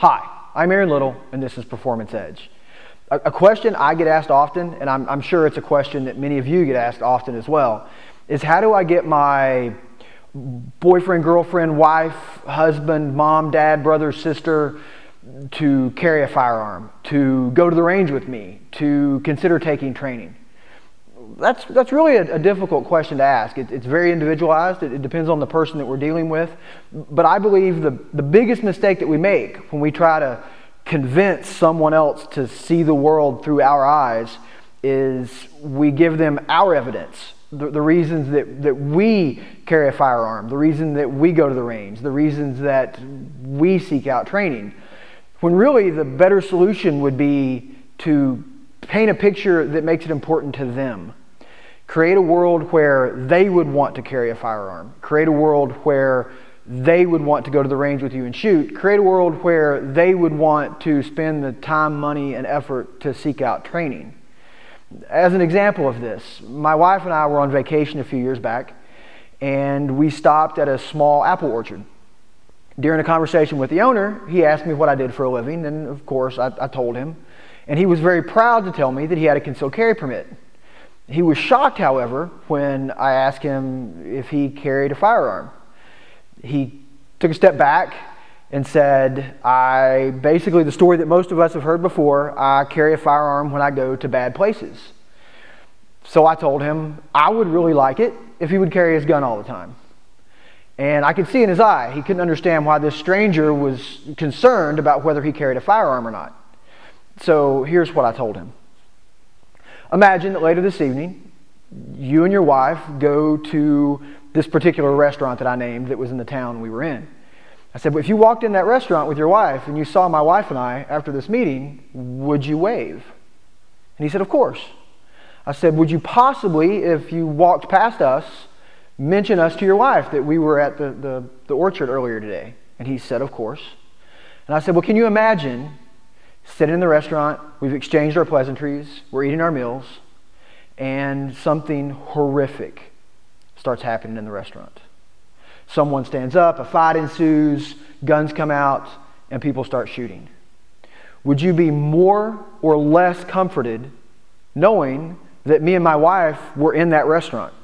Hi, I'm Aaron Little, and this is Performance Edge. A question I get asked often, and I'm sure it's a question that many of you get asked often as well, is how do I get my boyfriend, girlfriend, wife, husband, mom, dad, brother, sister to carry a firearm, to go to the range with me, to consider taking training? That's really a difficult question to ask. It's very individualized. It depends on the person that we're dealing with. But I believe the biggest mistake that we make when we try to convince someone else to see the world through our eyes is we give them our evidence, the reasons that we carry a firearm, the reason that we go to the range, the reasons that we seek out training. When really the better solution would be to paint a picture that makes it important to them. Create a world where they would want to carry a firearm. Create a world where they would want to go to the range with you and shoot. Create a world where they would want to spend the time, money, and effort to seek out training. As an example of this, my wife and I were on vacation a few years back, and we stopped at a small apple orchard. During a conversation with the owner, he asked me what I did for a living, and of course I told him. And he was very proud to tell me that he had a concealed carry permit. He was shocked, however, when I asked him if he carried a firearm. He took a step back and said, basically the story that most of us have heard before, I carry a firearm when I go to bad places. So I told him I would really like it if he would carry his gun all the time. And I could see in his eye, he couldn't understand why this stranger was concerned about whether he carried a firearm or not. So here's what I told him. Imagine that later this evening, you and your wife go to this particular restaurant that I named that was in the town we were in. I said, well, if you walked in that restaurant with your wife and you saw my wife and I after this meeting, would you wave? And he said, of course. I said, would you possibly, if you walked past us, mention us to your wife that we were at the orchard earlier today? And he said, of course. And I said, well, can you imagine sitting in the restaurant, we've exchanged our pleasantries, we're eating our meals, and something horrific starts happening in the restaurant. Someone stands up, a fight ensues, guns come out, and people start shooting. Would you be more or less comforted knowing that me and my wife were in that restaurant?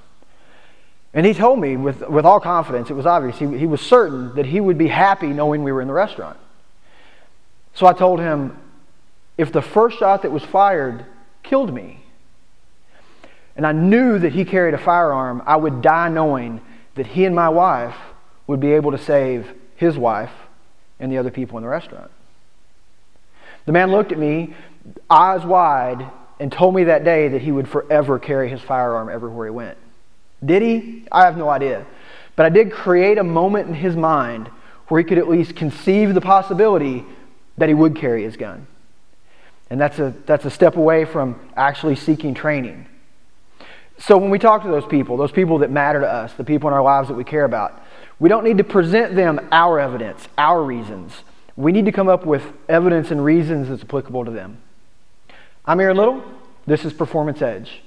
And he told me with all confidence, it was obvious, he was certain that he would be happy knowing we were in the restaurant. So I told him, if the first shot that was fired killed me, and I knew that he carried a firearm, I would die knowing that he and my wife would be able to save his wife and the other people in the restaurant. The man looked at me, eyes wide, and told me that day that he would forever carry his firearm everywhere he went. Did he? I have no idea. But I did create a moment in his mind where he could at least conceive the possibility that he would carry his gun. And that's a step away from actually seeking training. So when we talk to those people that matter to us, the people in our lives that we care about, we don't need to present them our evidence, our reasons. We need to come up with evidence and reasons that's applicable to them. I'm Aaron Little. This is Performance Edge.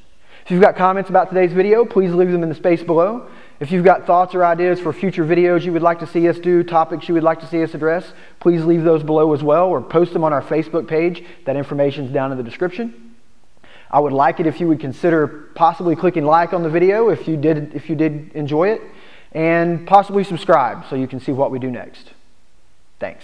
If you've got comments about today's video, please leave them in the space below. If you've got thoughts or ideas for future videos you would like to see us do, topics you would like to see us address, please leave those below as well, or post them on our Facebook page. That information is down in the description. I would like it if you would consider possibly clicking like on the video if you did enjoy it, and possibly subscribe so you can see what we do next. Thanks.